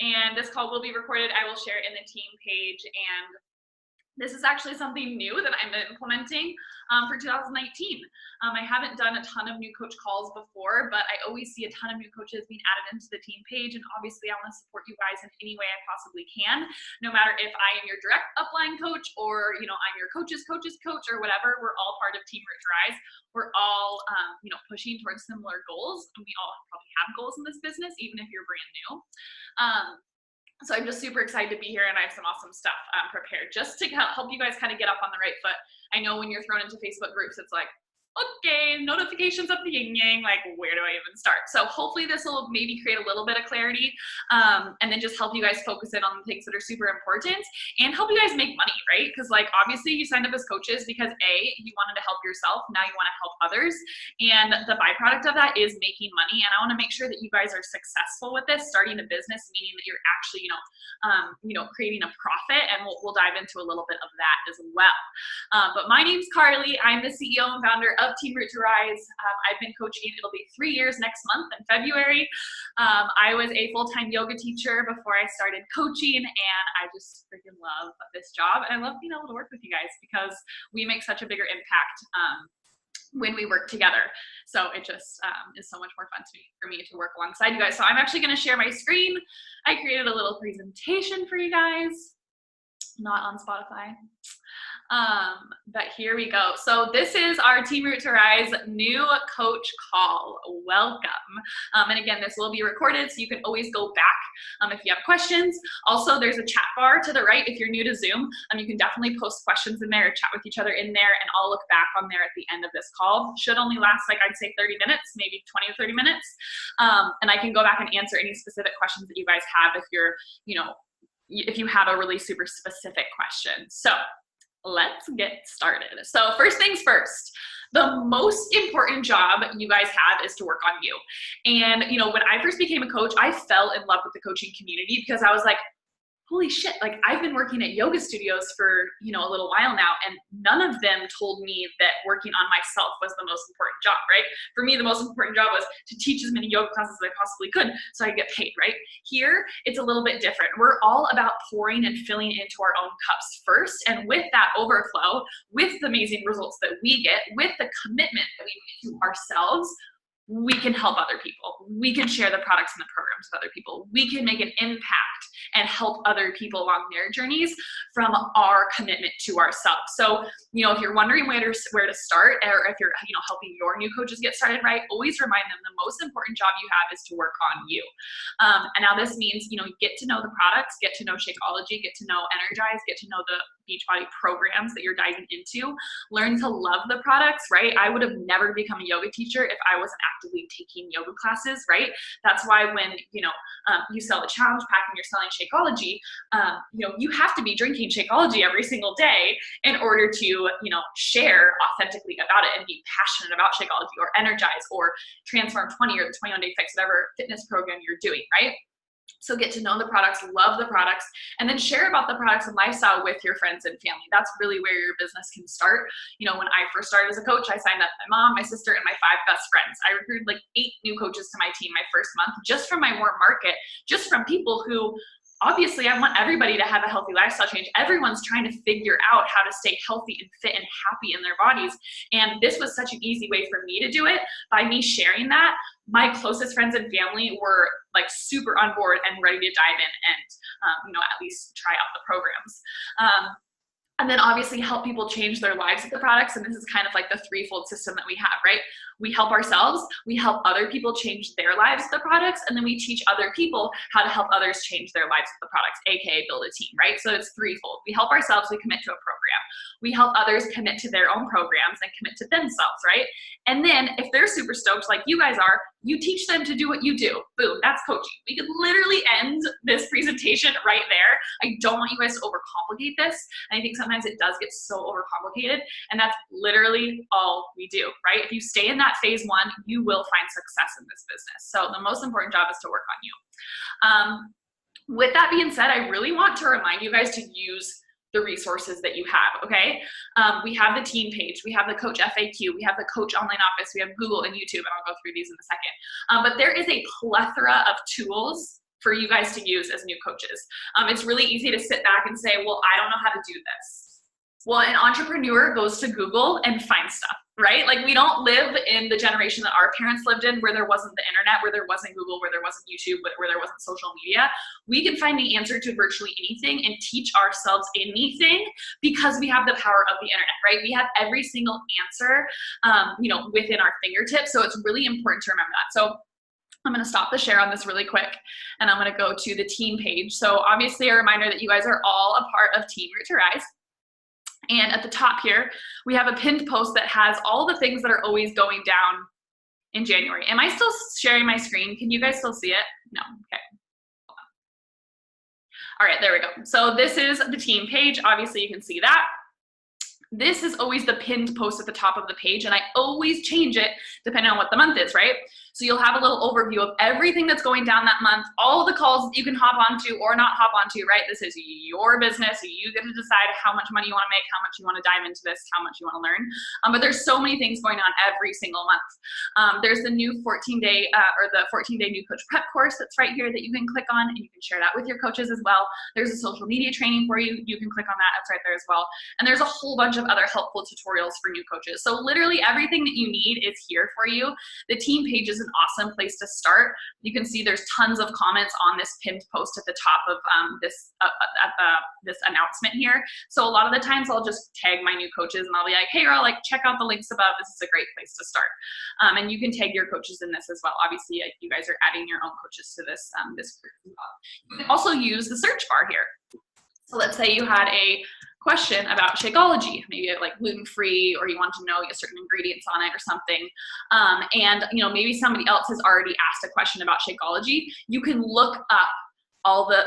and this call will be recorded. I will share it in the team page, and this is actually something new that I'm implementing for 2019. I haven't done a ton of new coach calls before, but I always see a ton of new coaches being added into the team page, and obviously I want to support you guys in any way I possibly can, no matter if I am your direct upline coach or, I'm your coach's coach or whatever. We're all part of Team Root to Rise. We're all, pushing towards similar goals, and we all probably have goals in this business, even if you're brand new. So I'm just super excited to be here, and I have some awesome stuff prepared just to help you guys kind of get up on the right foot. I know when you're thrown into Facebook groups, it's like, okay, notifications of the yin yang, like where do I even start? So hopefully this will maybe create a little bit of clarity, and then just help you guys focus in on the things that are super important and help you guys make money, right? Because like obviously you signed up as coaches because you wanted to help yourself, now you want to help others, and the byproduct of that is making money. And I want to make sure that you guys are successful with this, starting a business, meaning that you're actually creating a profit, and we'll dive into a little bit of that as well. But my name's Carly. I'm the CEO and founder of Team Root to Rise. I've been coaching, it'll be 3 years next month in February. I was a full-time yoga teacher before I started coaching, and I just freaking love this job. And I love being able to work with you guys because we make such a bigger impact when we work together. So it just is so much more fun for me to work alongside you guys. So I'm actually going to share my screen. I created a little presentation for you guys, not on Spotify. But here we go. So this is our Team Root to Rise new coach call. Welcome. And again, this will be recorded, so you can always go back if you have questions. Also, there's a chat bar to the right. If you're new to Zoom, you can definitely post questions in there, or chat with each other in there, and I'll look back on there at the end of this call. Should only last, like I'd say 30 minutes, maybe 20 to 30 minutes. And I can go back and answer any specific questions that you guys have if you're, if you have a really super specific question. So let's get started. So first things first, the most important job you guys have is to work on you. And, when I first became a coach, I fell in love with the coaching community because I was like, holy shit, like I've been working at yoga studios for, a little while now, and none of them told me that working on myself was the most important job, right? For me, the most important job was to teach as many yoga classes as I possibly could so I could get paid, right? Here, it's a little bit different. We're all about pouring and filling into our own cups first, and with that overflow, with the amazing results that we get, with the commitment that we make to ourselves, we can help other people. We can share the products and the programs with other people. We can make an impact and help other people along their journeys from our commitment to ourselves. So, if you're wondering where to start, or if you're, helping your new coaches get started right, always remind them the most important job you have is to work on you. And now this means, get to know the products, get to know Shakeology, get to know Energize, get to know the Beachbody programs that you're diving into, learn to love the products, right? I would have never become a yoga teacher if I wasn't actively taking yoga classes, right? That's why when, you sell a challenge pack and you're selling Shakeology, you have to be drinking Shakeology every single day in order to, share authentically about it and be passionate about Shakeology or Energize or Transform 20 or the 21-day fix, whatever fitness program you're doing, right? So get to know the products, love the products, and then share about the products and lifestyle with your friends and family. That's really where your business can start. When I first started as a coach, I signed up my mom, my sister, and my 5 best friends. I recruited like 8 new coaches to my team my first month, just from my warm market, just from people who, obviously, I want everybody to have a healthy lifestyle change. Everyone's trying to figure out how to stay healthy and fit and happy in their bodies. And this was such an easy way for me to do it. By me sharing that, my closest friends and family were like super on board and ready to dive in and, at least try out the programs. And then obviously help people change their lives with the products. And this is kind of like the threefold system that we have, right? We help ourselves, we help other people change their lives with the products, and then we teach other people how to help others change their lives with the products, aka build a team, right? So it's threefold. We help ourselves, we commit to a program. We help others commit to their own programs and commit to themselves, right? And then if they're super stoked like you guys are, you teach them to do what you do. Boom, that's coaching. We could literally end this presentation right there. I don't want you guys to overcomplicate this. And I think sometimes it does get so overcomplicated, and that's literally all we do, right? If you stay in that phase 1, you will find success in this business. So the most important job is to work on you. With that being said, I really want to remind you guys to use the resources that you have, okay? We have the team page, we have the coach FAQ, we have the coach online office, we have Google and YouTube, and I'll go through these in a second. But there is a plethora of tools for you guys to use as new coaches. It's really easy to sit back and say, well, I don't know how to do this. Well, an entrepreneur goes to Google and finds stuff, right? Like, we don't live in the generation that our parents lived in, where there wasn't the internet, where there wasn't Google, where there wasn't YouTube, where there wasn't social media. We can find the answer to virtually anything and teach ourselves anything because we have the power of the internet, right? We have every single answer, within our fingertips. So it's really important to remember that. So I'm going to stop the share on this really quick, and I'm going to go to the team page. So obviously, a reminder that you guys are all a part of Team Root to Rise. And at the top here, we have a pinned post that has all the things that are always going down in January. Am I still sharing my screen? Can you guys still see it? No, okay. All right, there we go. So this is the team page. Obviously, you can see that. This is always the pinned post at the top of the page, and I always change it depending on what the month is, right? So you'll have a little overview of everything that's going down that month, all the calls that you can hop onto or not hop onto, right? This is your business. You get to decide how much money you want to make, how much you want to dive into this, how much you want to learn. But there's so many things going on every single month. There's the new 14-day the 14-day new coach prep course that's right here that you can click on, and you can share that with your coaches as well. There's a social media training for you. You can click on that. That's right there as well. And there's a whole bunch of other helpful tutorials for new coaches. So literally everything that you need is here for you. The team page is an awesome place to start. You can see there's tons of comments on this pinned post at the top of this announcement here. So a lot of the times I'll just tag my new coaches and I'll be like, hey girl, like check out the links above. This is a great place to start. And you can tag your coaches in this as well. Obviously, you guys are adding your own coaches to this this group as well. You can also use the search bar here. So let's say you had a question about Shakeology, maybe like gluten-free, or you want to know certain ingredients on it or something. And maybe somebody else has already asked a question about Shakeology. You can look up all the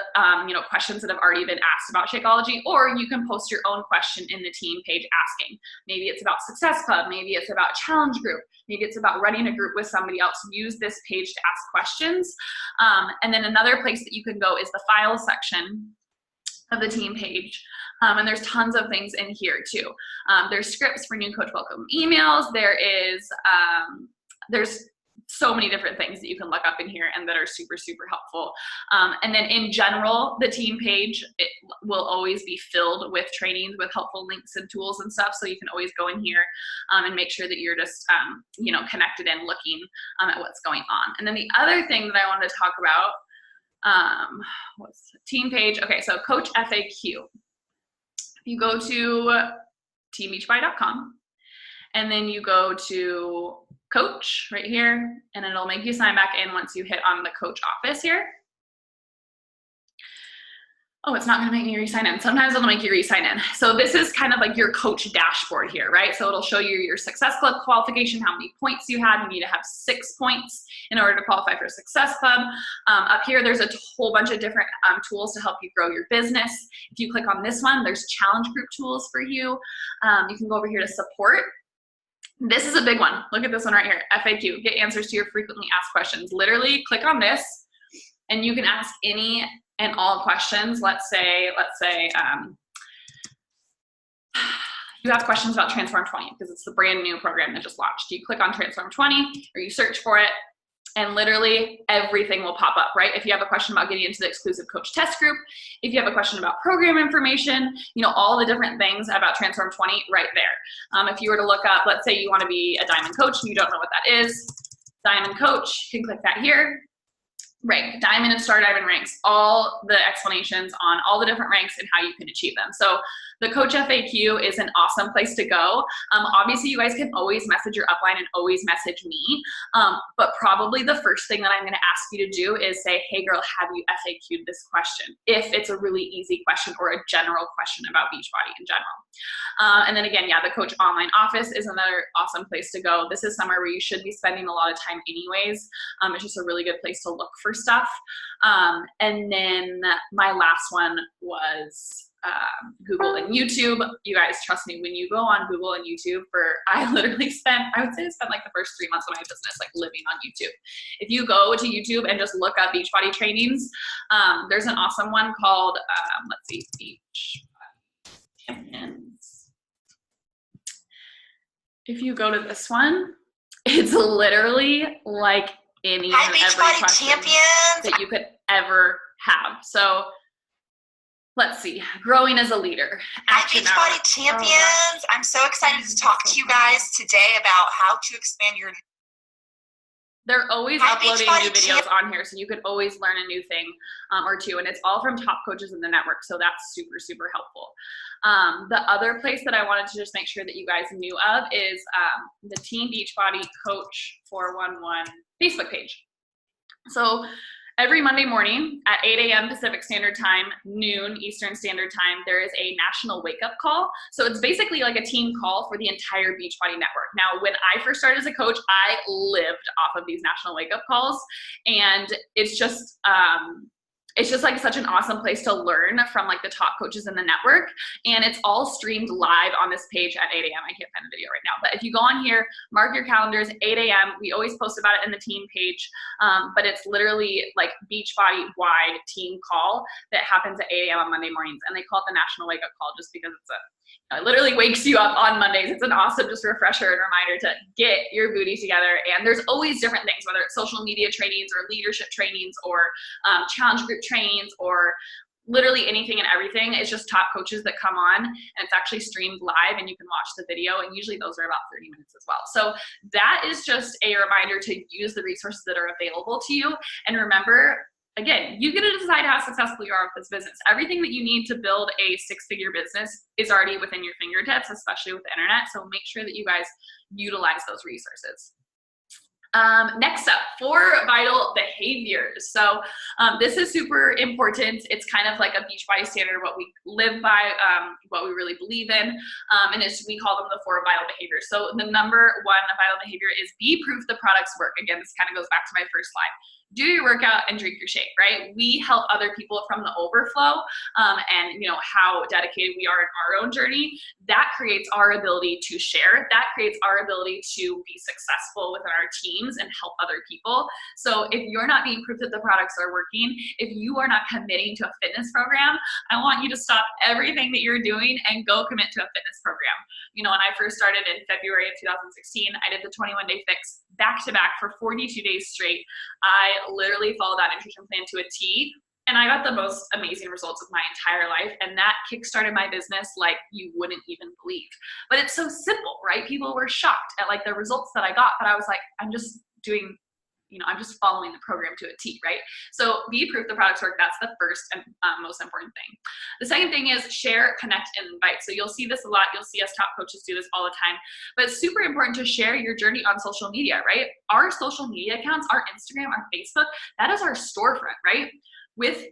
questions that have already been asked about Shakeology, or you can post your own question in the team page asking. Maybe it's about Success Club, maybe it's about Challenge Group, maybe it's about running a group with somebody else. Use this page to ask questions. And then another place that you can go is the file section of the team page. And there's tons of things in here too. There's scripts for new coach welcome emails. There's so many different things that you can look up in here and that are super, super helpful. And then in general, the team page, it will always be filled with trainings with helpful links and tools and stuff. So you can always go in here and make sure that you're just, connected and looking at what's going on. And then the other thing that I wanted to talk about, what's the team page? Okay, so Coach FAQ. If you go to teambeachbody.com and then you go to coach right here, and it'll make you sign back in once you hit on the coach office here. Oh, it's not gonna make me re-sign in. Sometimes it'll make you re-sign in. So this is kind of like your coach dashboard here, right? So it'll show you your Success Club qualification, how many points you had. You need to have 6 points in order to qualify for Success Club. Up here, there's a whole bunch of different tools to help you grow your business. If you click on this one, there's challenge group tools for you. You can go over here to support. This is a big one. Look at this one right here, FAQ, get answers to your frequently asked questions. Literally click on this and you can ask any and all questions. Let's say you have questions about Transform 20 because it's the brand new program that just launched. You click on Transform 20 or you search for it, and literally everything will pop up, right? If you have a question about getting into the exclusive coach test group, if you have a question about program information, all the different things about Transform 20 right there. If you were to look up, let's say you want to be a diamond coach and you don't know what that is, diamond coach, you can click that here. Rank, diamond and star diamond ranks, all the explanations on all the different ranks and how you can achieve them. So the Coach FAQ is an awesome place to go. Obviously, you guys can always message your upline and always message me, but probably the first thing that I'm gonna ask you to do is say, hey girl, have you FAQ'd this question? If it's a really easy question or a general question about Beachbody in general. And then again, yeah, the Coach Online Office is another awesome place to go. This is somewhere where you should be spending a lot of time anyways. It's just a really good place to look for stuff. And then my last one was Google and YouTube. You guys, trust me, when you go on Google and YouTube I literally spent, I would say I spent like the first 3 months of my business like living on YouTube. If you go to YouTube and just look up Beachbody trainings, there's an awesome one called, let's see, Beachbody Champions. If you go to this one, it's literally like any and every question that you could ever have. So let's see, growing as a leader. Hi, Beachbody champions. I'm so excited to talk to you guys today about how to expand your. They're always uploading new videos on here, so you could always learn a new thing or two, and it's all from top coaches in the network, so that's super, super helpful. The other place that I wanted to just make sure that you guys knew of is the Team Beachbody Coach 411 Facebook page. So every Monday morning at 8 a.m. Pacific Standard Time, noon Eastern Standard Time, there is a national wake-up call. So it's basically like a team call for the entire Beachbody network. Now, when I first started as a coach, I lived off of these national wake-up calls, and it's just like such an awesome place to learn from like the top coaches in the network. And it's all streamed live on this page at 8 a.m. I can't find the video right now, but if you go on here, mark your calendars, 8 a.m. We always post about it in the team page, but it's literally like Beachbody wide team call that happens at 8 a.m. on Monday mornings. And they call it the National Wake Up Call just because it literally wakes you up on Mondays. It's an awesome just refresher and reminder to get your booty together. And there's always different things, whether it's social media trainings or leadership trainings or challenge group trainings or literally anything and everything. It's just top coaches that come on, and it's actually streamed live, and you can watch the video, and usually those are about 30 minutes as well. So that is just a reminder to use the resources that are available to you. And remember, again, you get to decide how successful you are with this business. Everything that you need to build a six-figure business is already within your fingertips, especially with the internet. So make sure that you guys utilize those resources. Next up, 4 vital behaviors. So this is super important. It's kind of like a Beachbody standard, what we live by, what we really believe in, and we call them the 4 vital behaviors. So the number 1 vital behavior is be proof the products work. Again, this kind of goes back to my first slide. Do your workout and drink your shake, right? We help other people from the overflow and how dedicated we are in our own journey. That creates our ability to share. That creates our ability to be successful within our teams and help other people. So if you're not being proof that the products are working, if you are not committing to a fitness program, I want you to stop everything that you're doing and go commit to a fitness program. When I first started in February of 2016, I did the 21-day fix back to back for 42 days straight. I literally followed that nutrition plan to a T, and I got the most amazing results of my entire life, and that kickstarted my business like you wouldn't even believe. But it's so simple, right? People were shocked at like the results that I got, but I was like, I'm just doing, I'm just following the program to a T, right? So be proof the products work. That's the first and most important thing. The second thing is share, connect, and invite. So you'll see this a lot. You'll see us top coaches do this all the time, but it's super important to share your journey on social media, right? Our social media accounts, our Instagram, our Facebook, that is our storefront, right? With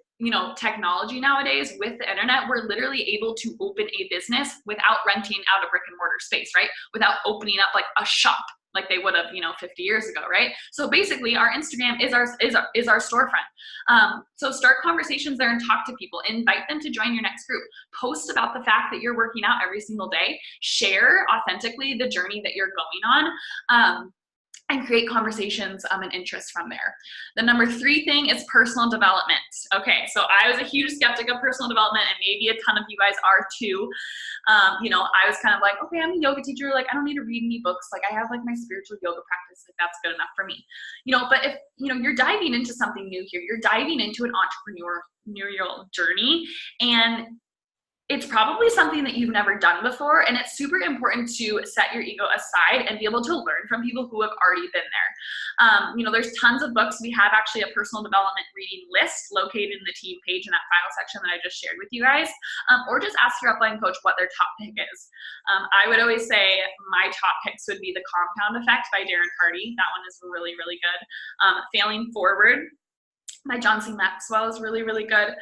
technology nowadays, with the internet, we're literally able to open a business without renting out a brick and mortar space, right? Without opening up like a shop like they would have 50 years ago, right? So basically our Instagram is our storefront. So start conversations there and talk to people. Invite them to join your next group. Post about the fact that you're working out every single day. Share authentically the journey that you're going on. And create conversations and interest from there. The number 3 thing is personal development. Okay, so I was a huge skeptic of personal development, and maybe a ton of you guys are too. I was kind of like, okay, I'm a yoga teacher. Like, I don't need to read any books. Like, I have like my spiritual yoga practice. Like, that's good enough for me. But if you're diving into something new here, you're diving into an entrepreneurial journey, and it's probably something that you've never done before, and it's super important to set your ego aside and be able to learn from people who have already been there. There's tons of books. We have actually a personal development reading list located in the team page in that final section that I just shared with you guys, or just ask your upline coach what their top pick is. I would always say my top picks would be The Compound Effect by Darren Hardy. That one is really, really good. Failing Forward by John C. Maxwell is really, really good.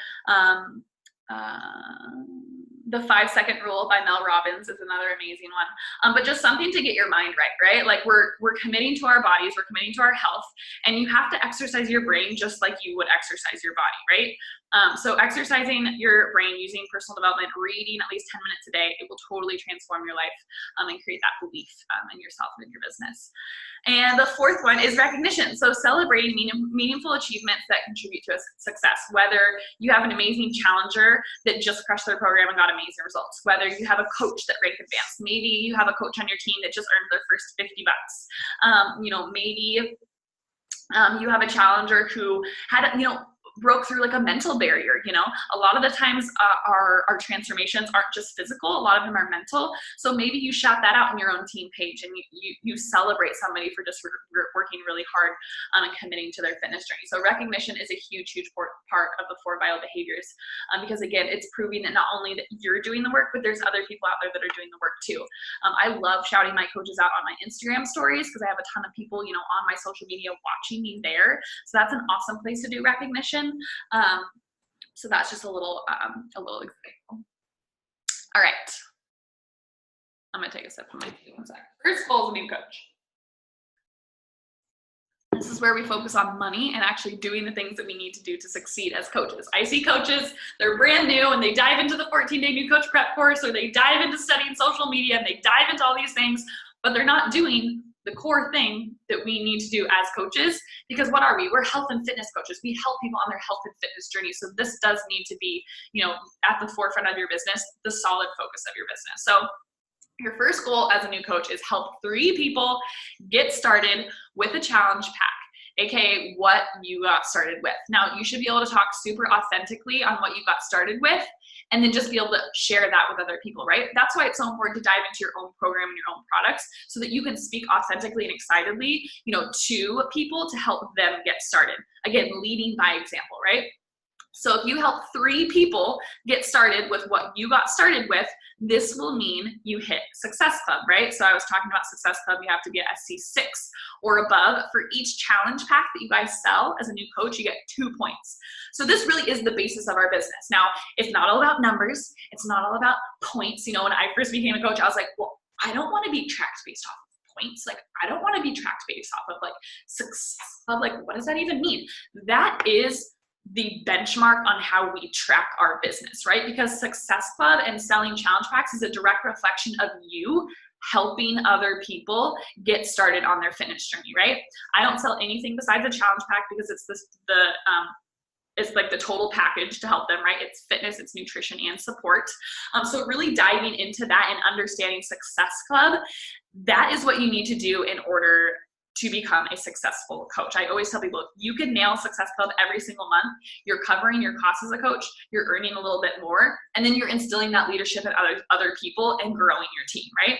The 5-Second Rule by Mel Robbins is another amazing one. But just something to get your mind right? Like we're committing to our bodies, we're committing to our health, and you have to exercise your brain just like you would exercise your body, right? So exercising your brain using personal development, reading at least 10 minutes a day, it will totally transform your life and create that belief in yourself and in your business. And the 4th one is recognition. So celebrating meaningful achievements that contribute to a success, whether you have an amazing challenger that just crushed their program and got amazing results, whether you have a coach that ranked advanced, maybe you have a coach on your team that just earned their first $50. Maybe you have a challenger who had, broke through like a mental barrier. You know, a lot of the times our transformations aren't just physical, a lot of them are mental. So maybe you shout that out in your own team page, and you celebrate somebody for just working really hard and committing to their fitness journey. So recognition is a huge part of the 4 vital behaviors, because again, it's proving that not only that you're doing the work, but there's other people out there that are doing the work too. I love shouting my coaches out on my Instagram stories because I have a ton of people, you know, on my social media watching me there. So that's an awesome place to do recognition. So that's just a little example. All right. I'm gonna take a sip of my tea, 1 sec. First goal as a new coach. This is where we focus on money and actually doing the things that we need to do to succeed as coaches. I see coaches, they're brand new and they dive into the 14-day new coach prep course, or they dive into studying social media and they dive into all these things, but they're not doing the core thing that we need to do as coaches, because what are we? We're health and fitness coaches. We help people on their health and fitness journey. So this does need to be, you know, at the forefront of your business, the solid focus of your business. So your first goal as a new coach is help 3 people get started with a challenge pack, aka what you got started with. Now, you should be able to talk super authentically on what you got started with, and then just be able to share that with other people, right? That's why it's so important to dive into your own program and your own products, so that you can speak authentically and excitedly, you know, to people to help them get started. Again, leading by example, right? So if you help 3 people get started with what you got started with, this will mean you hit Success Club, right? So I was talking about Success Club, you have to be at SC6 or above. For each challenge pack that you guys sell as a new coach, you get 2 points. So this really is the basis of our business. Now, it's not all about numbers. It's not all about points. You know, when I first became a coach, I was like, well, I don't want to be tracked based off of points. Like, I don't want to be tracked based off of like Success Club. Like, what does that even mean? That is the benchmark on how we track our business, right? Because Success Club and selling challenge packs is a direct reflection of you helping other people get started on their fitness journey, right? I don't sell anything besides a challenge pack because it's it's like the total package to help them, right? It's fitness, it's nutrition, and support. So really diving into that and understanding Success Club, that is what you need to do in order to become a successful coach. I always tell people, if you can nail Success Club every single month, you're covering your costs as a coach, you're earning a little bit more, and then you're instilling that leadership in other people and growing your team, right?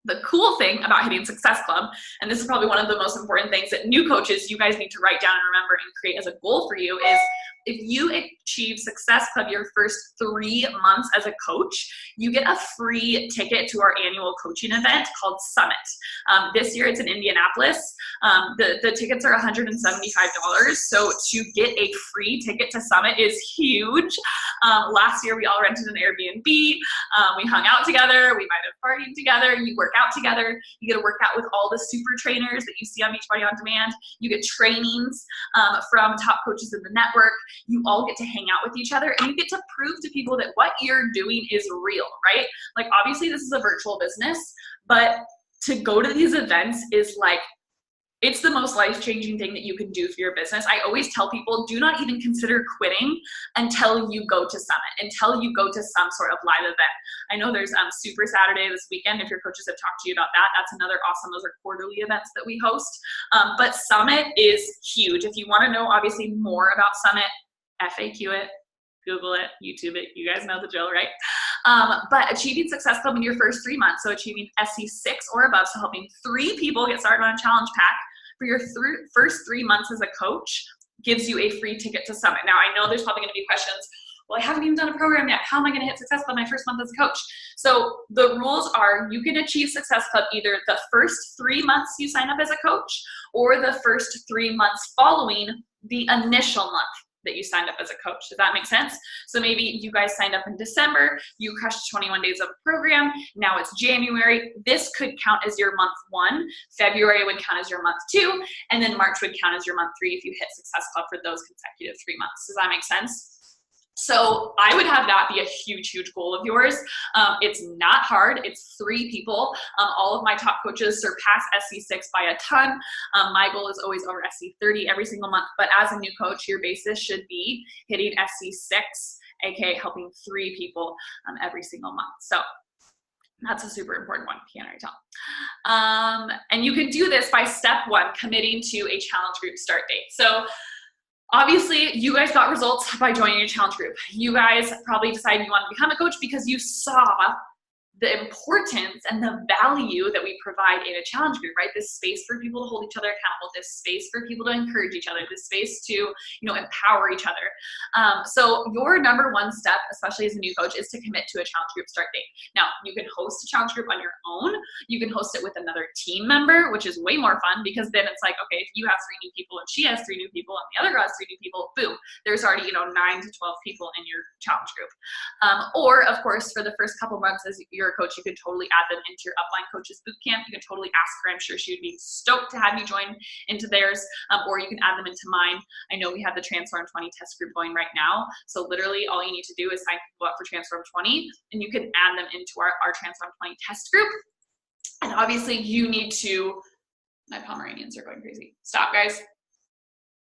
The cool thing about hitting Success Club, and this is probably one of the most important things that new coaches, you guys need to write down and remember and create as a goal for you, is if you achieve Success Club your first 3 months as a coach, you get a free ticket to our annual coaching event called Summit. This year it's in Indianapolis. The tickets are $175. So to get a free ticket to Summit is huge. Last year we all rented an Airbnb. We hung out together. We might have partied together. You work out together. You get to work out with all the super trainers that you see on Beachbody On Demand. You get trainings from top coaches in the network. You all get to hang out with each other, and you get to prove to people that what you're doing is real, right? Like, obviously this is a virtual business, but to go to these events is like, it's the most life-changing thing that you can do for your business. I always tell people, do not even consider quitting until you go to Summit, until you go to some sort of live event. I know there's Super Saturday this weekend. If your coaches have talked to you about that, that's another awesome, those are quarterly events that we host. But Summit is huge. If you want to know, obviously, more about Summit, FAQ it, Google it, YouTube it. You guys know the drill, right? But achieving Success Club in your first 3 months, so achieving SC6 or above, so helping 3 people get started on a challenge pack for your first 3 months as a coach, gives you a free ticket to Summit. Now, I know there's probably going to be questions. Well, I haven't even done a program yet. How am I going to hit Success Club my first month as a coach? So the rules are, you can achieve Success Club either the first 3 months you sign up as a coach, or the first 3 months following the initial month that you signed up as a coach. Does that make sense? So maybe you guys signed up in December, you crushed 21 days of program, now it's January. This could count as your month 1, February would count as your month 2, and then March would count as your month 3 if you hit Success Club for those consecutive 3 months. Does that make sense? So I would have that be a huge, huge goal of yours. It's not hard. It's 3 people. All of my top coaches surpass SC6 by a ton. My goal is always over SC30 every single month. But as a new coach, your basis should be hitting SC6, aka helping 3 people every single month. So that's a super important one, can't I tell? And you can do this by step 1, committing to a challenge group start date. So Obviously, you guys got results by joining a challenge group. You guys probably decided you want to become a coach because you saw the importance and the value that we provide in a challenge group, right? This space for people to hold each other accountable, this space for people to encourage each other, this space to, empower each other. So your number one step, especially as a new coach, is to commit to a challenge group start date. Now, you can host a challenge group on your own. You can host it with another team member, which is way more fun because then it's like, okay, if you have 3 new people and she has 3 new people and the other girl has 3 new people, boom, there's already, 9 to 12 people in your challenge group. Or of course, for the first couple months as you're a coach, you could totally add them into your Upline Coaches Bootcamp. You can totally ask her. I'm sure she would be stoked to have you join into theirs, or you can add them into mine. I know we have the Transform 20 test group going right now. So literally all you need to do is sign people up for Transform 20, and you can add them into our Transform 20 test group. And obviously you need to, my Pomeranians are going crazy. Stop, guys.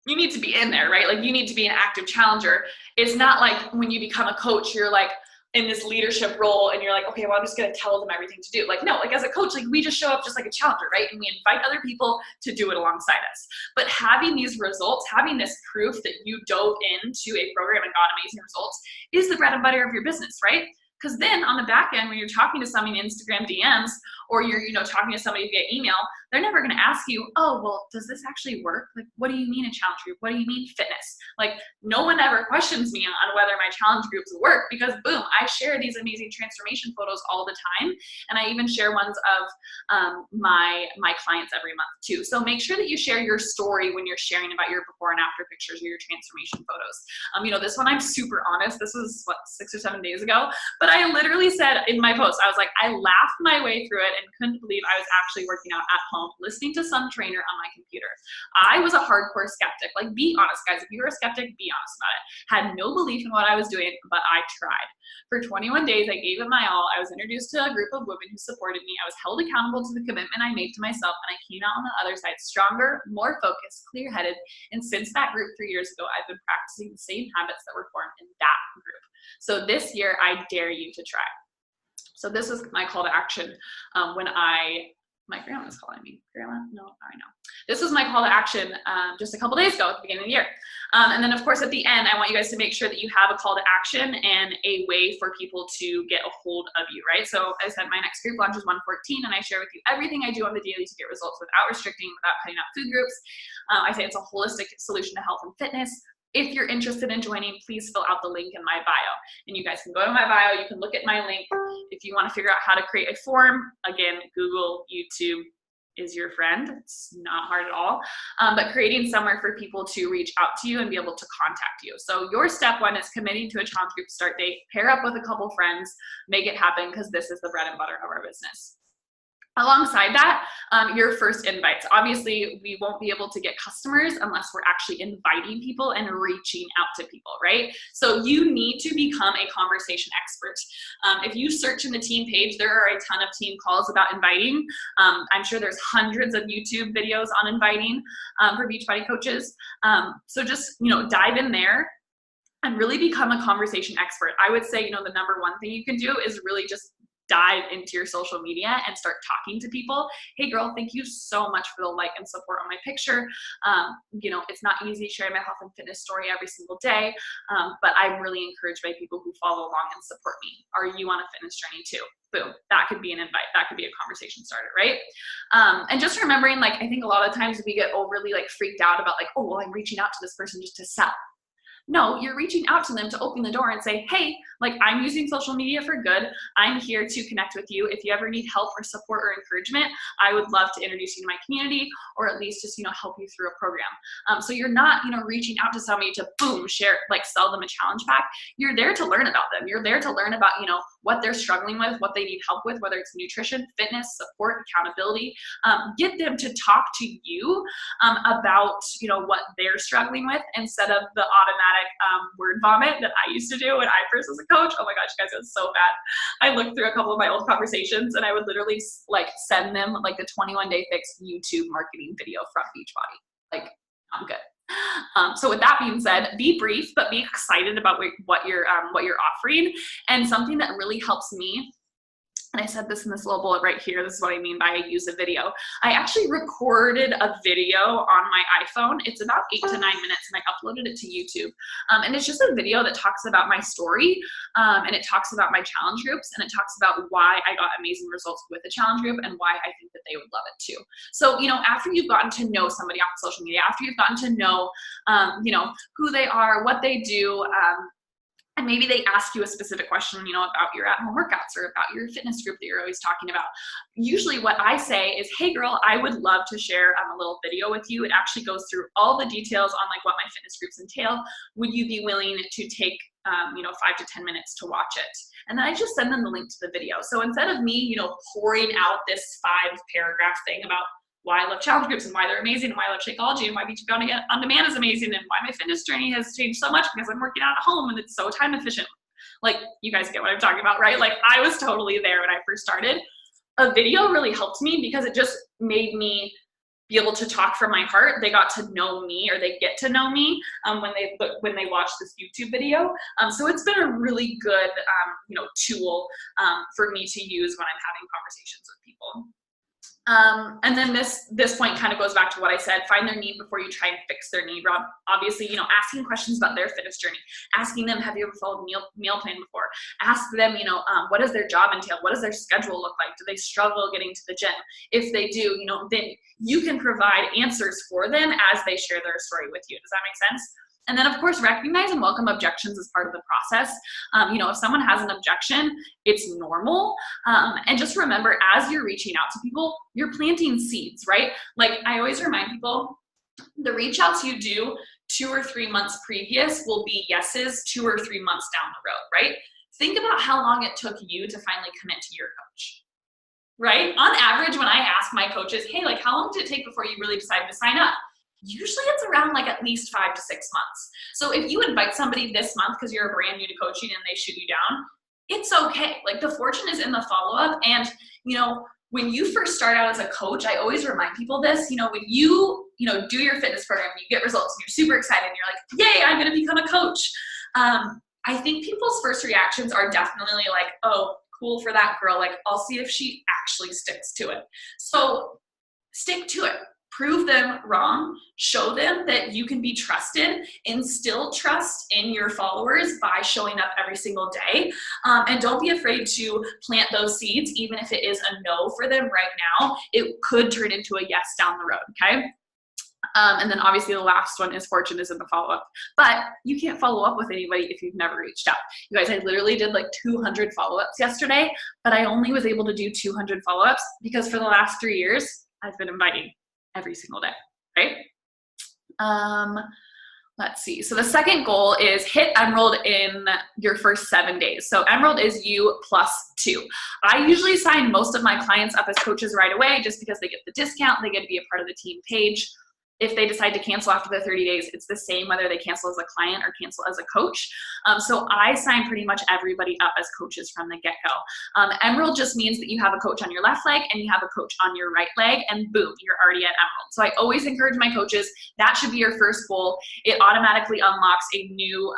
You need to be in there, right? Like you need to be an active challenger. It's not like when you become a coach, you're like in this leadership role and you're like, okay, well, I'm just going to tell them everything to do. Like, no, like as a coach, like we just show up just like a challenger, right? And we invite other people to do it alongside us. But having these results, having this proof that you dove into a program and got amazing results is the bread and butter of your business, right? Because then on the back end, when you're talking to somebody in Instagram DMs or you're, talking to somebody via email, they're never going to ask you, oh, well, does this actually work? Like, what do you mean a challenge group? What do you mean fitness? Like, no one ever questions me on whether my challenge groups work because, boom, I share these amazing transformation photos all the time. And I even share ones of my clients every month too. So make sure that you share your story when you're sharing about your before and after pictures or your transformation photos. This one I'm super honest. This was, 6 or 7 days ago? But I literally said in my post, I was like, I laughed my way through it and couldn't believe I was actually working out at home, listening to some trainer on my computer. I was a hardcore skeptic. Like, be honest, guys. If you're a skeptic, be honest about it. Had no belief in what I was doing, but I tried. For 21 days, I gave it my all. I was introduced to a group of women who supported me. I was held accountable to the commitment I made to myself, and I came out on the other side stronger, more focused, clear-headed. And since that group 3 years ago, I've been practicing the same habits that were formed in that group. So this year, I dare you to try. So this is my call to action when my grandma's calling me. Grandma? No, I know. This was my call to action just a couple days ago at the beginning of the year. And then of course at the end, I want you guys to make sure that you have a call to action and a way for people to get a hold of you, right? So I said my next group launch is 114 and I share with you everything I do on the daily to get results without restricting, without cutting out food groups. I say it's a holistic solution to health and fitness. If you're interested in joining, please fill out the link in my bio. And you guys can go to my bio, you can look at my link. If you want to figure out how to create a form, again, Google, YouTube is your friend. It's not hard at all. But creating somewhere for people to reach out to you and be able to contact you. So your step one is committing to a challenge group start date, pair up with a couple friends, make it happen because this is the bread and butter of our business. Alongside that, your first invites. Obviously, we won't be able to get customers unless we're actually inviting people and reaching out to people, right? So you need to become a conversation expert. If you search in the team page, there are a ton of team calls about inviting. I'm sure there's hundreds of YouTube videos on inviting for Beachbody coaches. So just, dive in there and really become a conversation expert. I would say, the number one thing you can do is really just dive into your social media and start talking to people. Hey girl, thank you so much for the like and support on my picture. It's not easy sharing my health and fitness story every single day, but I'm really encouraged by people who follow along and support me. Are you on a fitness journey too? Boom, that could be an invite. That could be a conversation starter, right? And just remembering, I think a lot of times we get overly freaked out about oh, well, I'm reaching out to this person just to sell. No, you're reaching out to them to open the door and say, hey, I'm using social media for good. I'm here to connect with you. If you ever need help or support or encouragement, I would love to introduce you to my community or at least just, help you through a program. So you're not, reaching out to somebody to boom, share, sell them a challenge pack. You're there to learn about them. You're there to learn about, what they're struggling with, what they need help with, whether it's nutrition, fitness, support, accountability. Get them to talk to you about, what they're struggling with instead of the automatic word vomit that I used to do when I first was a coach. Oh my gosh, guys, it was so bad. I looked through a couple of my old conversations and I would literally send them the 21-day fix YouTube marketing video from Beachbody. I'm good. So with that being said, be brief, but be excited about what you're offering. And something that really helps me and I said this in this little bullet right here, this is what I mean by I use a video. I actually recorded a video on my iPhone. It's about 8 to 9 minutes, and I uploaded it to YouTube. And it's just a video that talks about my story, and it talks about my challenge groups, and it talks about why I got amazing results with the challenge group and why I think that they would love it too. So, after you've gotten to know somebody on social media, after you've gotten to know, who they are, what they do, and maybe they ask you a specific question, about your at-home workouts or about your fitness group that you're always talking about. Usually what I say is, hey girl, I would love to share a little video with you. It actually goes through all the details on what my fitness groups entail. Would you be willing to take 5 to 10 minutes to watch it? And then I just send them the link to the video. So instead of me, pouring out this 5-paragraph thing about why I love challenge groups and why they're amazing and why I love Shakeology and why BTB on demand is amazing and why my fitness journey has changed so much because I'm working out at home and it's so time efficient. You guys get what I'm talking about, right? I was totally there when I first started. A video really helped me because it just made me be able to talk from my heart. They got to know me, or they get to know me when they watch this YouTube video. So it's been a really good tool for me to use when I'm having conversations with people. And then this point kind of goes back to what I said, find their need before you try and fix their need. Rob, obviously, asking questions about their fitness journey, asking them, have you ever followed a meal plan before? Ask them, what does their job entail? What does their schedule look like? Do they struggle getting to the gym? If they do, then you can provide answers for them as they share their story with you. Does that make sense? And then, of course, recognize and welcome objections as part of the process. If someone has an objection, it's normal. And just remember, as you're reaching out to people, you're planting seeds, right? I always remind people, the reach outs you do 2 or 3 months previous will be yeses 2 or 3 months down the road, right? Think about how long it took you to finally commit to your coach, right? On average, when I ask my coaches, hey, how long did it take before you really decided to sign up? Usually it's around at least 5 to 6 months. So if you invite somebody this month because you're brand new to coaching and they shoot you down, it's okay. The fortune is in the follow-up. And, when you first start out as a coach, I always remind people this, when you, do your fitness program, you get results and you're super excited and you're like, yay, I'm going to become a coach. I think people's first reactions are definitely oh, cool for that girl. I'll see if she actually sticks to it. So stick to it. Prove them wrong, show them that you can be trusted, instill trust in your followers by showing up every single day. And don't be afraid to plant those seeds, even if it is a no for them right now. It could turn into a yes down the road, okay? And then obviously the last one is fortune is in the follow-up. But you can't follow up with anybody if you've never reached out. You guys, I literally did 200 follow-ups yesterday, but I only was able to do 200 follow-ups because for the last 3 years, I've been inviting every single day, right? Let's see. So the second goal is hit Emerald in your first 7 days. So Emerald is you +2. I usually sign most of my clients up as coaches right away just because they get the discount, they get to be a part of the team page. If they decide to cancel after the 30 days, it's the same whether they cancel as a client or cancel as a coach. So I sign pretty much everybody up as coaches from the get-go. Emerald just means that you have a coach on your left leg and you have a coach on your right leg, and boom, you're already at Emerald. So I always encourage my coaches, that should be your first goal. It automatically unlocks a new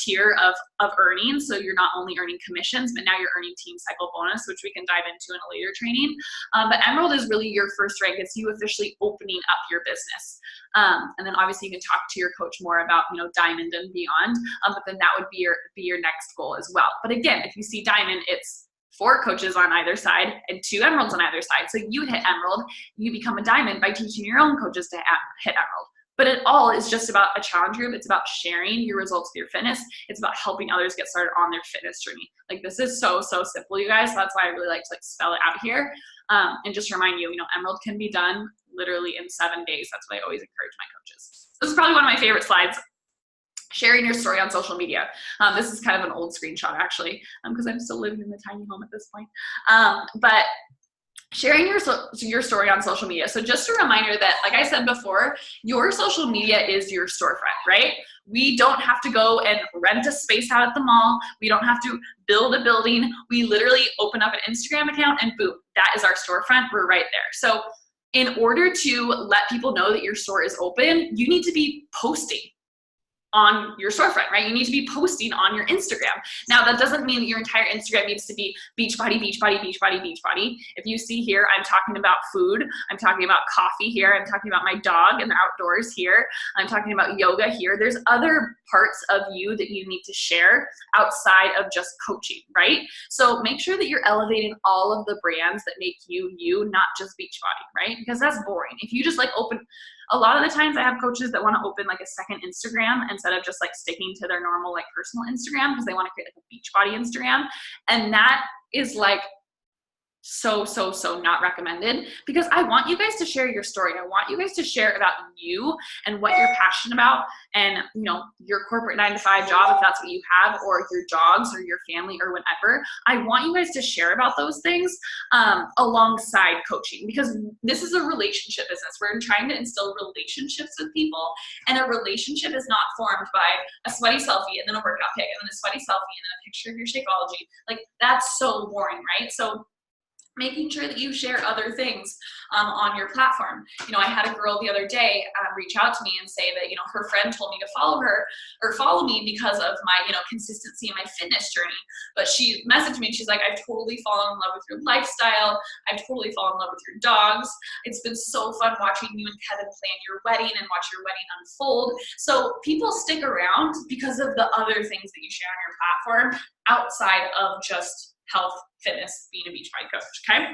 tier of earnings. So you're not only earning commissions, but now you're earning team cycle bonus, which we can dive into in a later training. But Emerald is really your first rank. It's you officially opening up your business. And then obviously you can talk to your coach more about, Diamond and beyond, but then that would be your next goal as well. But again, if you see Diamond, it's 4 coaches on either side and 2 Emeralds on either side. So you hit Emerald, you become a Diamond by teaching your own coaches to hit Emerald. But it all is just about a challenge group. It's about sharing your results with your fitness. It's about helping others get started on their fitness journey. This is so simple, you guys. That's why I really like to spell it out here. And just remind you, Emerald can be done literally in 7 days. That's what I always encourage my coaches. This is probably one of my favorite slides. Sharing your story on social media. This is kind of an old screenshot actually, because I'm still living in the tiny home at this point. But sharing your story on social media. So just a reminder that, like I said before, your social media is your storefront, right? We don't have to go and rent a space out at the mall. We don't have to build a building. We literally open up an Instagram account and boom, that is our storefront. We're right there. So in order to let people know that your store is open, you need to be posting. on your storefront, right? You need to be posting on your Instagram. Now, that doesn't mean that your entire Instagram needs to be Beachbody, Beachbody, Beachbody, Beachbody. If you see here, I'm talking about food. I'm talking about coffee here. I'm talking about my dog and the outdoors here. I'm talking about yoga here. There's other parts of you that you need to share outside of just coaching, right? So make sure that you're elevating all of the brands that make you, you, not just Beachbody, right? Because that's boring. If you just like open, a lot of the times I have coaches that want to open like a second Instagram instead of just like sticking to their normal like personal Instagram because they want to create like a Beachbody Instagram. And that is like so not recommended, because I want you guys to share your story. I want you guys to share about you and what you're passionate about, and you know, your corporate 9-to-5 job, if that's what you have, or your dogs or your family or whatever. I want you guys to share about those things alongside coaching, because this is a relationship business. We're trying to instill relationships with people, and a relationship is not formed by a sweaty selfie and then a workout pic and then a sweaty selfie and then a picture of your Shakeology. Like, that's so boring, right? So making sure that you share other things on your platform. You know, I had a girl the other day reach out to me and say that, you know, her friend told me to follow her or follow me because of my, you know, consistency in my fitness journey. But she messaged me and she's like, I've totally fallen in love with your lifestyle. I've totally fallen in love with your dogs. It's been so fun watching you and Kevin plan your wedding and watch your wedding unfold. So people stick around because of the other things that you share on your platform outside of just health, fitness, being a Beachbody coach, okay?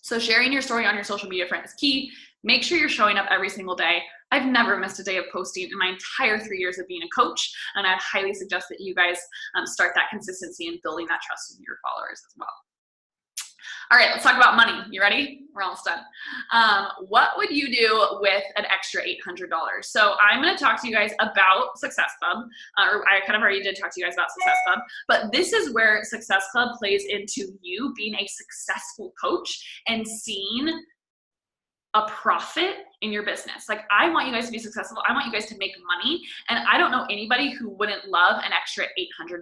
So sharing your story on your social media front is key. Make sure you're showing up every single day. I've never missed a day of posting in my entire 3 years of being a coach, and I highly suggest that you guys start that consistency and building that trust with your followers as well. All right, let's talk about money. You ready? We're almost done. What would you do with an extra $800? So I'm going to talk to you guys about Success Club, or I kind of already did talk to you guys about Success Club, but this is where Success Club plays into you being a successful coach and seeing a profit in your business. Like, I want you guys to be successful. I want you guys to make money. And I don't know anybody who wouldn't love an extra $800,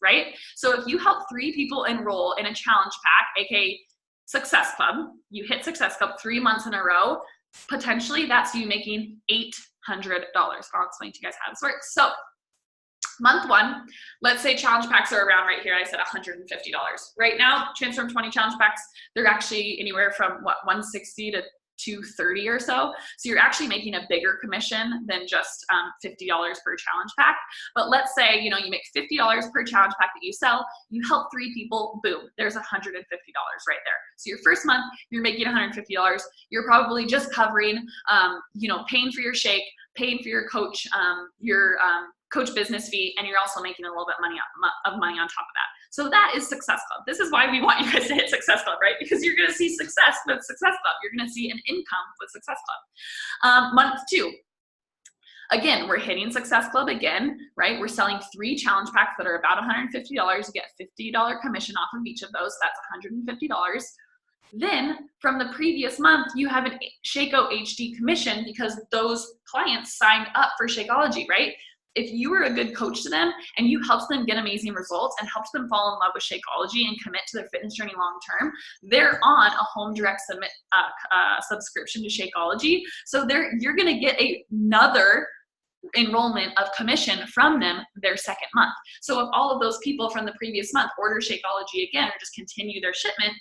right? So if you help 3 people enroll in a challenge pack, aka Success Club, you hit Success Club 3 months in a row, potentially that's you making $800. I'll explain to you guys how this works. So month 1, let's say challenge packs are around right here. I said $150. Right now, Transform 20 challenge packs, they're actually anywhere from what, $160 to $230 or so. So you're actually making a bigger commission than just $50 per challenge pack. But let's say, you know, you make $50 per challenge pack that you sell, you help 3 people, boom, there's $150 right there. So your first month, you're making $150. You're probably just covering, you know, paying for your shake, paying for your coach business fee, and you're also making a little bit of money on top of that. So that is Success Club. This is why we want you guys to hit Success Club, right? Because you're gonna see success with Success Club. You're gonna see an income with Success Club. Month 2, again, we're hitting Success Club again, right? We're selling 3 challenge packs that are about $150. You get $50 commission off of each of those. That's $150. Then from the previous month, you have an Shakeology HD commission because those clients signed up for Shakeology, right? If you were a good coach to them and you helped them get amazing results and helped them fall in love with Shakeology and commit to their fitness journey long term, they're on a home direct subscription to Shakeology. So you're going to get another enrollment of commission from them their second month. So if all of those people from the previous month order Shakeology again or just continue their shipment,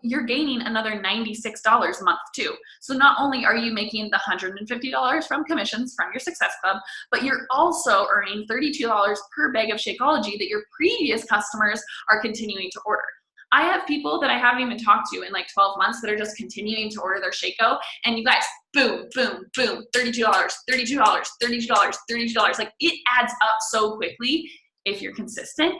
you're gaining another $96 month 2. So not only are you making the $150 from commissions from your Success Club, but you're also earning $32 per bag of Shakeology that your previous customers are continuing to order. I have people that I haven't even talked to in like 12 months that are just continuing to order their Shako, and you guys, boom, boom, boom, $32, $32, $32, $32. Like, it adds up so quickly if you're consistent.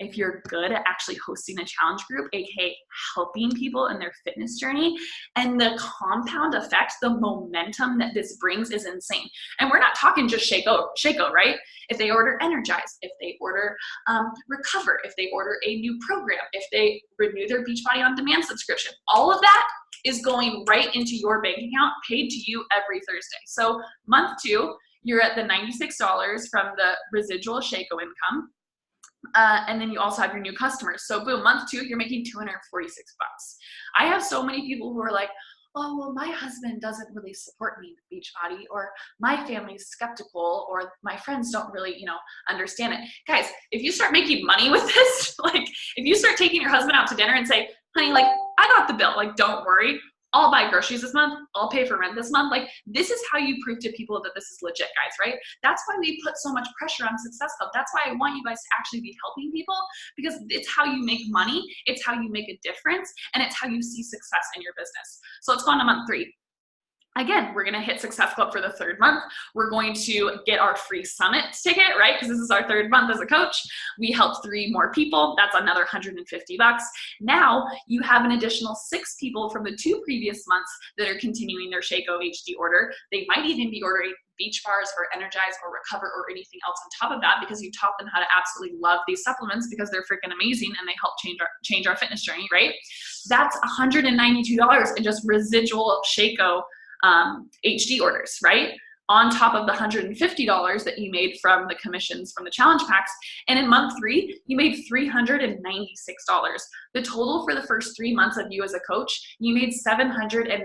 If you're good at actually hosting a challenge group, aka helping people in their fitness journey, and the compound effect, the momentum that this brings is insane. And we're not talking just Shako, right? If they order Energize, if they order Recover, if they order a new program, if they renew their Beachbody On Demand subscription, all of that is going right into your bank account, paid to you every Thursday. So month 2, you're at the $96 from the residual Shako income. And then you also have your new customers. So boom, month 2, you're making $246. I have so many people who are like, oh, well, my husband doesn't really support me in Beachbody, or my family's skeptical, or my friends don't really, understand it. Guys, if you start making money with this, like if you start taking your husband out to dinner and say, honey, like I got the bill, like don't worry, I'll buy groceries this month, I'll pay for rent this month. Like this is how you prove to people that this is legit, guys, right? That's why we put so much pressure on Success Club. That's why I want you guys to actually be helping people, because it's how you make money, it's how you make a difference, and it's how you see success in your business. So let's go on to month 3. Again, we're gonna hit Success Club for the 3rd month. We're going to get our free summit ticket, right? Because this is our 3rd month as a coach. We helped 3 more people. That's another $150. Now you have an additional 6 people from the 2 previous months that are continuing their Shakeoh HD order. They might even be ordering Beach Bars or Energize or Recover or anything else on top of that, because you taught them how to absolutely love these supplements because they're freaking amazing and they help change our fitness journey, right? That's $192 in just residual Shakeoh HD orders, right? On top of the $150 that you made from the commissions from the challenge packs. And in month 3, you made $396. The total for the first 3 months of you as a coach, you made $792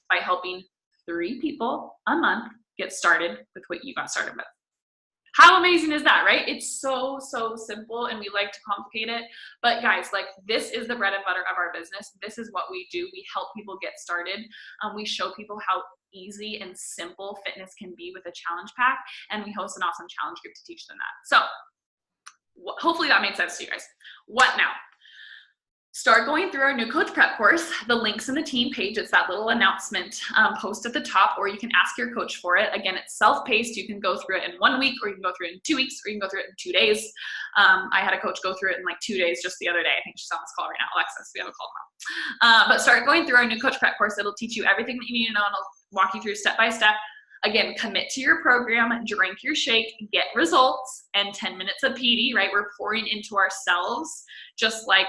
by helping 3 people a month get started with what you got started with. How amazing is that, right? It's so, so simple, and we like to complicate it. But guys, like this is the bread and butter of our business. This is what we do. We help people get started. We show people how easy and simple fitness can be with a challenge pack, and we host an awesome challenge group to teach them that. So hopefully that made sense to you guys. What now? Start going through our new coach prep course. The link's in the team page. It's that little announcement post at the top, or you can ask your coach for it. Again, it's self-paced. You can go through it in 1 week, or you can go through it in 2 weeks, or you can go through it in 2 days. I had a coach go through it in like 2 days just the other day. I think she's on this call right now. Alexis, we have a call now. But start going through our new coach prep course. It'll teach you everything that you need to know, and I'll walk you through step by step. Again, commit to your program, drink your shake, get results, and 10 minutes of PD, right? We're pouring into ourselves, just like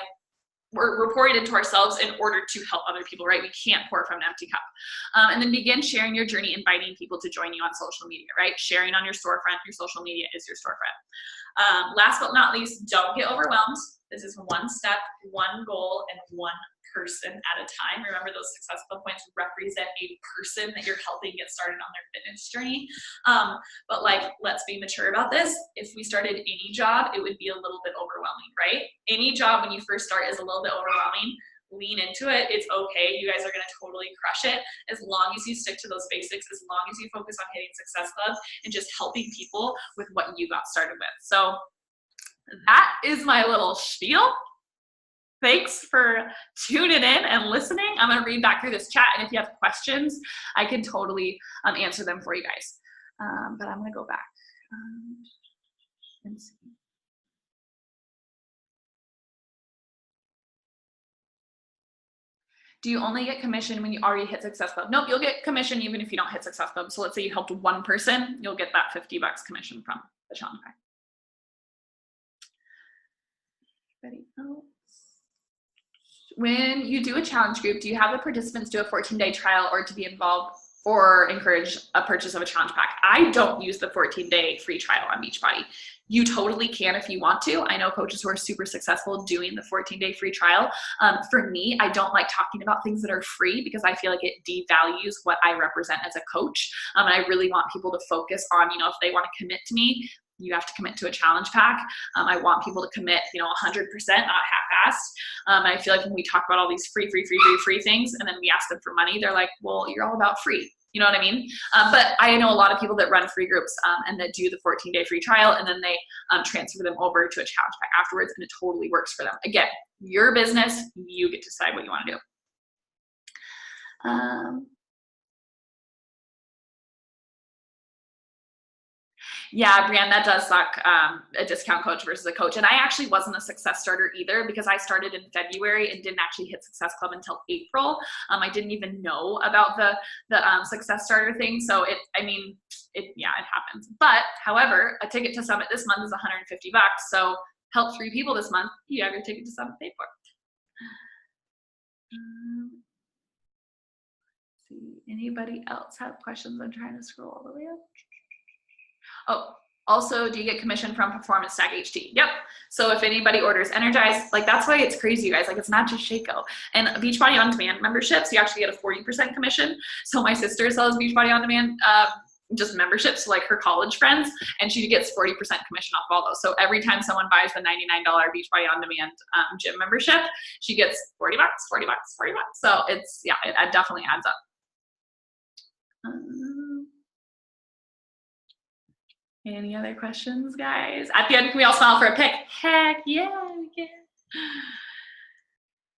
we're pouring into ourselves in order to help other people, right? We can't pour from an empty cup. And then begin sharing your journey, inviting people to join you on social media, right? Sharing on your storefront. Your social media is your storefront. Last but not least, don't get overwhelmed. This is 1 step, 1 goal, and 1 person at a time. Remember, those Success Club points represent a person that you're helping get started on their fitness journey. But like, let's be mature about this. If we started any job, it would be a little bit overwhelming, right? Any job when you first start is a little bit overwhelming. Lean into it. It's okay. You guys are going to totally crush it as long as you stick to those basics, as long as you focus on hitting Success Club and just helping people with what you got started with. So that is my little spiel. Thanks for tuning in and listening. I'm going to read back through this chat, and if you have questions, I can totally answer them for you guys. But I'm going to go back and see. Do you only get commission when you already hit Success Club? Nope, you'll get commission even if you don't hit Success Club. So let's say you helped 1 person, you'll get that $50 commission from the challenge pack. Anybody else? When you do a challenge group, do you have the participants do a 14-day trial or to be involved or encourage a purchase of a challenge pack? I don't use the 14-day free trial on Beachbody. You totally can if you want to. I know coaches who are super successful doing the 14-day free trial. For me, I don't like talking about things that are free because I feel like it devalues what I represent as a coach. And I really want people to focus on, if they want to commit to me, you have to commit to a challenge pack. I want people to commit, 100%, not half-assed. I feel like when we talk about all these free things and then we ask them for money, they're like, well, you're all about free. You know what I mean? But I know a lot of people that run free groups and that do the 14-day free trial, and then they transfer them over to a challenge pack afterwards, and it totally works for them. Again, your business, you get to decide what you want to do. Yeah, Brianne, that does suck, a discount coach versus a coach. And I actually wasn't a Success Starter either because I started in February and didn't actually hit Success Club until April. I didn't even know about the Success Starter thing. So it happens. But however, a ticket to Summit this month is $150. So help 3 people this month, you have your ticket to Summit paid for. Let's see, anybody else have questions? I'm trying to scroll all the way up. Oh, Also, do you get commission from Performance Tag HT? Yep. So if anybody orders Energize, like that's why it's crazy, you guys. Like it's not just Shaco. And Beachbody On Demand memberships, you actually get a 40% commission. So my sister sells Beachbody On Demand just memberships to like her college friends, and she gets 40% commission off all those. So every time someone buys the $99 Beachbody On Demand gym membership, she gets $40, $40, $40. So it's, yeah, it definitely adds up. Any other questions, guys? At the end, can we all smile for a pic? Heck yeah, we can.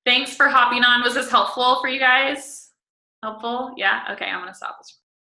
Thanks for hopping on. Was this helpful for you guys? Helpful? Yeah? Okay, I'm gonna stop this.